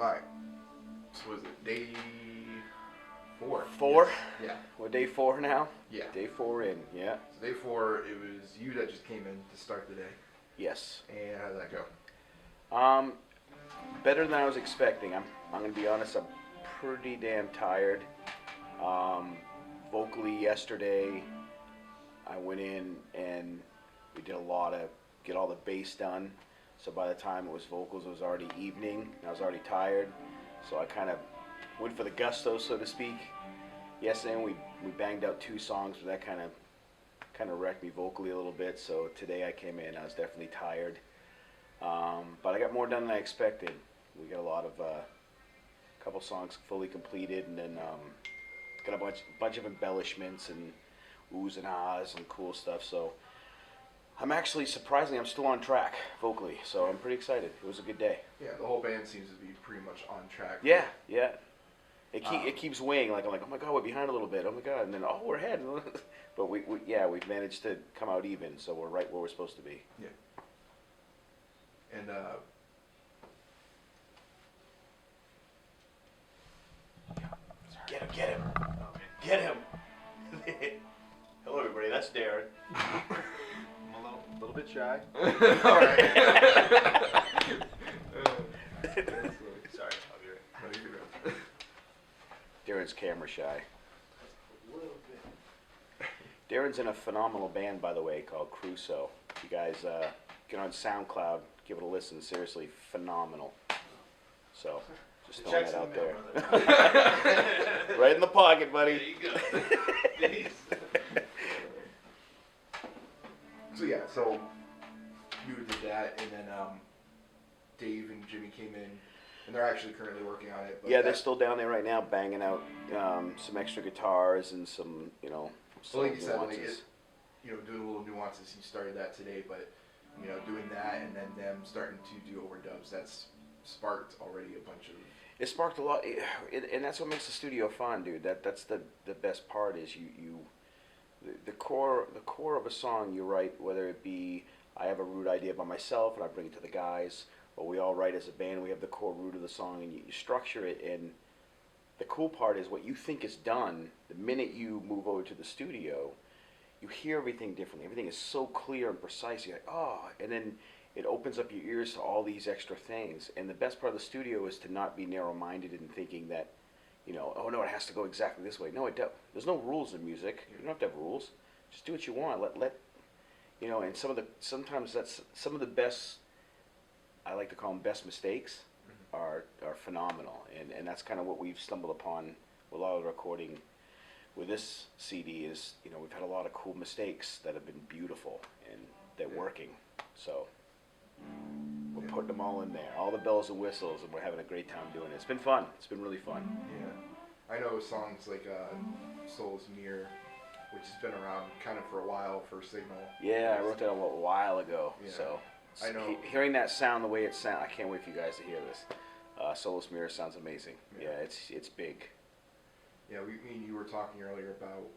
Alright. So was it day 4? 4? Yes. Yeah. We're day 4 now? Yeah. Day 4 in, yeah. So day 4, it was you that just came in to start the day. Yes. And how did that go? Better than I was expecting. I'm gonna be honest, I'm pretty damn tired. Vocally yesterday, I went in and we did a lot of, get all the bass done. So by the time it was vocals, it was already evening, and I was already tired. So I kind of went for the gusto, so to speak. Yesterday we banged out 2 songs, but that kind of wrecked me vocally a little bit. So today I came in, I was definitely tired. But I got more done than I expected. We got a lot of, couple songs fully completed, and then got a bunch of embellishments and oohs and ahs and cool stuff. So I'm actually, surprisingly, I'm still on track vocally. So I'm pretty excited. It was a good day. Yeah, the whole band seems to be pretty much on track. Yeah, yeah. It keeps weighing, like I'm like, oh my god, we're behind a little bit. Oh my god, and then oh, we're ahead. But we've managed to come out even, so we're right where we're supposed to be. Yeah. And Get him! Get him! Hello, everybody. That's Darren. I'm a little bit shy. Alright. Sorry, I'll be right. No, you're good. Darren's camera shy. A little bit. Darren's in a phenomenal band, by the way, called Crusoe. You guys get on SoundCloud, give it a listen. Seriously, phenomenal. So, just throwing that out there. Right in the pocket, buddy. There you go. Peace. So yeah, so you did that, and then Dave and Jimmy came in, and they're actually currently working on it. But Yeah, they're still down there right now, banging out some extra guitars and some, So like you said, nuances. doing little nuances. You started that today, but doing that and then them starting to do overdubs, that's sparked already a bunch of. It sparked a lot, and that's what makes the studio fun, dude. That's the best part is the core of a song you write, whether it be I have a root idea by myself and I bring it to the guys, or we all write as a band. We have the core root of the song, and you structure it. And the cool part is what you think is done. The minute you move over to the studio, you hear everything differently. Everything is so clear and precise. You're like, oh, and then it opens up your ears to all these extra things. And the best part of the studio is to not be narrow-minded in thinking that, oh no, it has to go exactly this way. No, there's no rules in music. You don't have to have rules. Just do what you want. And sometimes that's some of the best, I like to call them best mistakes, are phenomenal. And that's kind of what we've stumbled upon with a lot of the recording with this CD is, we've had a lot of cool mistakes that have been beautiful, and they're working. So we're putting them all in there, all the bells and whistles, and we're having a great time doing it. It's been fun. It's been really fun. Yeah, I know songs like Soul's Mirror, which has been around kind of for a while for Sygnal. Yeah, I wrote that a little while ago. Yeah. So I know. Hearing that sound the way it sounds, I can't wait for you guys to hear this. Soulless Mirror sounds amazing. Yeah, it's big. Yeah, me and you were talking earlier about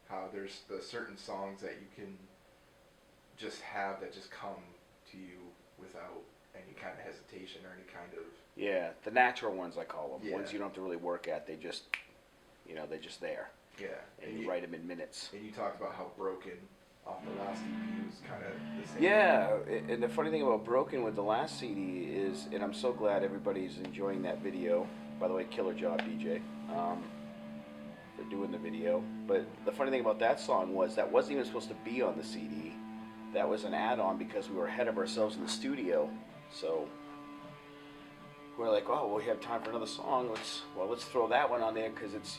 how there's the certain songs that you can just have that just come to you without any kind of hesitation or any kind of. Yeah, the natural ones I call them. Yeah. Ones you don't have to really work at. They just, they're just there. Yeah. And you write them in minutes. And you talked about how Broken off the last EP was kind of the same. Yeah, and the funny thing about Broken with the last CD is, and I'm so glad everybody's enjoying that video. By the way, killer job, DJ, for doing the video. But the funny thing about that song was that wasn't even supposed to be on the CD. That was an add-on because we were ahead of ourselves in the studio. So we're like, oh, well, we have time for another song. Let's throw that one on there because it's,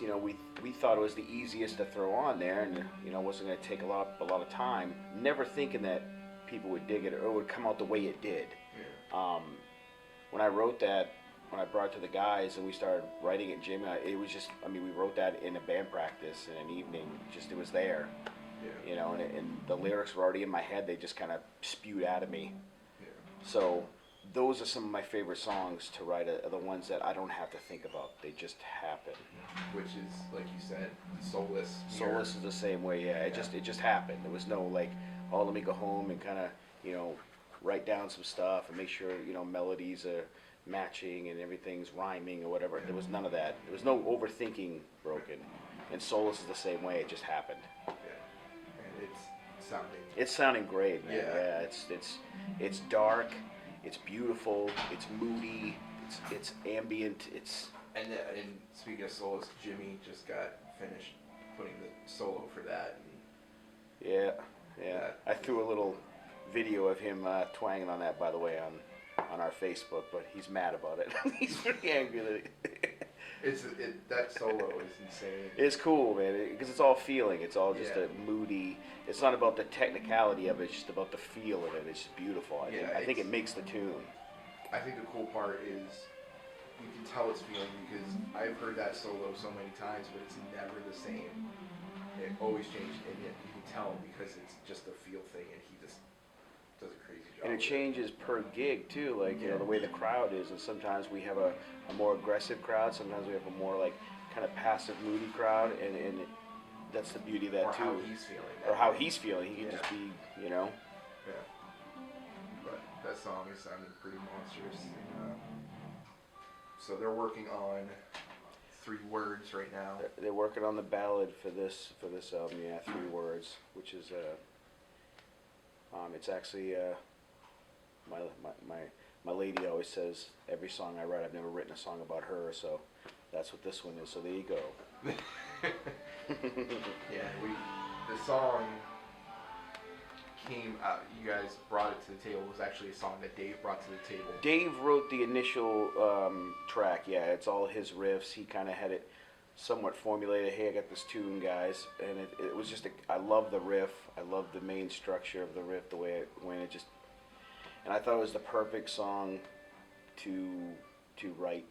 we thought it was the easiest to throw on there, and it wasn't going to take a lot of time. Never thinking that people would dig it or it would come out the way it did. Yeah. When I wrote that, when I brought it to the guys and we started writing it, Jim, it was just, we wrote that in a band practice in an evening. Just it was there. Yeah. And the lyrics were already in my head. They just kind of spewed out of me. Yeah. So those are some of my favorite songs to write, are the ones that I don't have to think about. They just happen. Which is, like you said, Soulless. Soulless is the same way, yeah. It just happened. There was no like, oh, let me go home and kind of, write down some stuff and make sure, melodies are matching and everything's rhyming or whatever. There was none of that. There was no overthinking broken. And Solus is the same way. It just happened. Yeah. And It's sounding great, man. Yeah. It's dark. It's beautiful. It's moody. It's ambient. And speaking of solos, Jimmy just got finished putting the solo for that. And Yeah. I threw a little video of him twanging on that, by the way, on our Facebook, but he's mad about it. He's pretty angry that that solo is insane. It's cool, man, because it's all feeling. It's all just Yeah. a moody. It's not about the technicality of it. It's just about the feel of it. It's just beautiful. I think it makes the tune. I think the cool part is you can tell it's feeling, because I've heard that solo so many times, but it's never the same. It always changes, and yet you can tell because it's just a feel thing, and he just does a crazy job. And it changes per gig too, like the way the crowd is. And sometimes we have a more aggressive crowd. Sometimes we have a more like kind of passive, moody crowd, and that's the beauty of that or too. how he's feeling. Or how he's feeling. He can just be, Yeah. But that song is sounding pretty monstrous. So they're working on 3 words right now. They're working on the ballad for this album. Yeah, 3 words, which is it's actually my lady always says every song I write, I've never written a song about her, so that's what this one is. So there you go. Yeah, the song came out, you guys brought it to the table. It was actually a song that Dave brought to the table. Dave wrote the initial track. Yeah, it's all his riffs. He kind of had it somewhat formulated. Hey, I got this tune, guys, and it was just I love the riff. I love the main structure of the riff, the way it went. And I thought it was the perfect song to write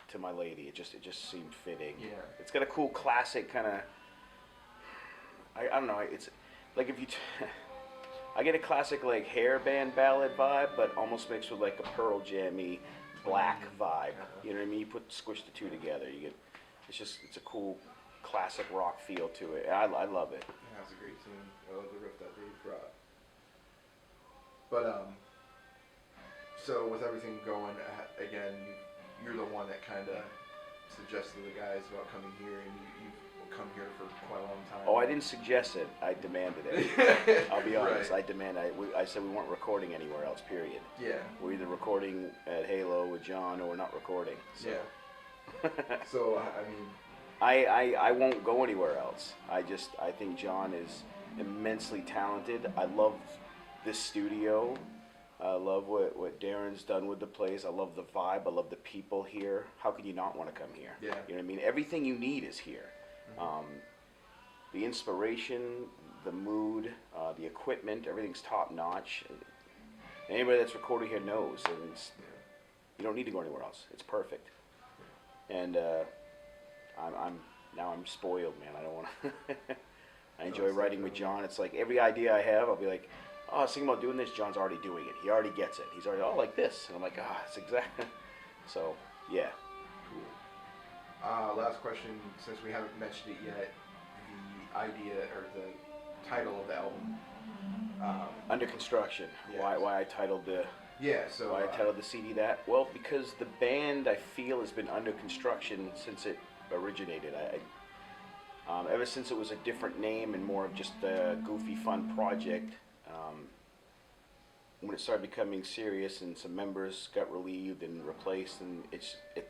to my lady. It just seemed fitting. Yeah. It's got a cool classic kind of. I don't know. It's like if you. I get a classic like hair band ballad vibe, but almost mixed with like a Pearl Jam-y black vibe. You know what I mean? You squish the two together, you get. It's a cool classic rock feel to it. I love it. Yeah, it's a great tune. I love the riff that Dave brought. But so with everything going, again, you're the one that kind of suggested to the guys about coming here, and you've come here for quite a long time. Oh, I didn't suggest it. I demanded it. I'll be honest. Right. I said we weren't recording anywhere else. Period. Yeah. We're either recording at Halo with John, or we're not recording. So. Yeah. So I mean, I won't go anywhere else. I think John is immensely talented. I love this studio. I love what Darren's done with the place. I love the vibe. I love the people here. How could you not want to come here? Yeah. You know what I mean? Everything you need is here. Mm-hmm. The inspiration, the mood, the equipment, everything's top notch. Anybody that's recorded here knows, and you don't need to go anywhere else. It's perfect. And I'm spoiled, man. I don't want to. I enjoy writing with John. It's like every idea I have, I'll be like, oh, I was thinking about doing this. John's already doing it. He already gets it. He's already like this, and I'm like, it's exactly. So yeah. Cool. Last question, since we haven't mentioned it yet, the idea or the title of the album. Under construction. Yes. Why I titled the. Yeah. So. Why I titled the CD that? Well, because the band I feel has been under construction since it originated. Ever since it was a different name and more of just a goofy, fun project. When it started becoming serious and some members got relieved and replaced, and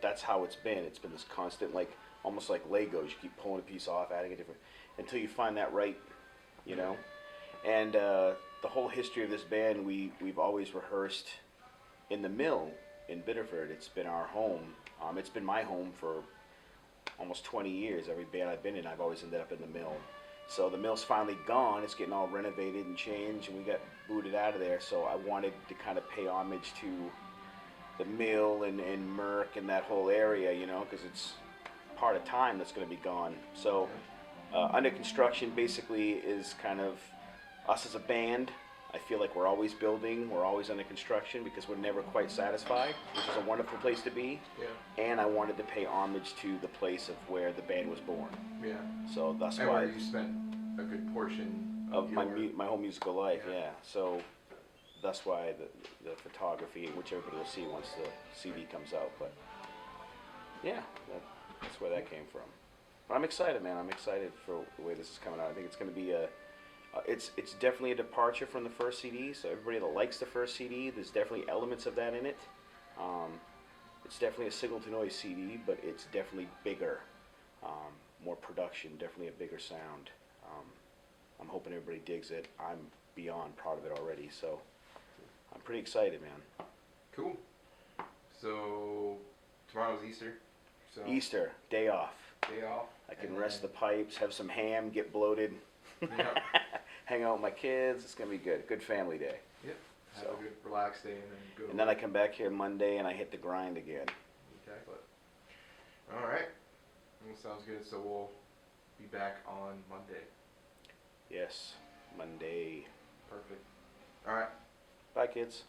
that's how it's been. It's been this constant, like almost like Legos. You keep pulling a piece off, adding a different, until you find that right, you know. And the whole history of this band, we've always rehearsed in the mill in Biddeford. It's been our home. It's been my home for almost 20 years. Every band I've been in, I've always ended up in the mill. So the mill's finally gone. It's getting all renovated and changed, and we got booted out of there. So I wanted to kind of pay homage to the mill and Merck and that whole area, you know, because it's part of time that's going to be gone. So under construction basically is kind of us as a band. I feel like we're always building, we're always under construction because we're never quite satisfied, which is a wonderful place to be. Yeah. And I wanted to pay homage to the place of where the band was born. Yeah. So that's And why where you spent a good portion of my whole musical life. Yeah. So Thus why the photography, which everybody will see once the CD comes out. But yeah, that's where that came from. But I'm excited, man. I'm excited for the way this is coming out. I think it's going to be it's definitely a departure from the first CD. So everybody that likes the first CD, there's definitely elements of that in it. It's definitely a Signal to Noise CD, but it's definitely bigger, more production, definitely a bigger sound. I'm hoping everybody digs it. I'm beyond proud of it already, so I'm pretty excited, man. Cool. So tomorrow's Easter. So Easter, day off. day off. I can and rest the then- pipes, have some ham, get bloated, Yeah. hang out with my kids. It's gonna be good. Good family day. Yep. Have So. a good relaxed day and then go. to And then I work. come back here Monday and I hit the grind again. Exactly. All right. Well, sounds good. So we'll be back on Monday. Yes, Monday. Perfect. All right. Bye, kids.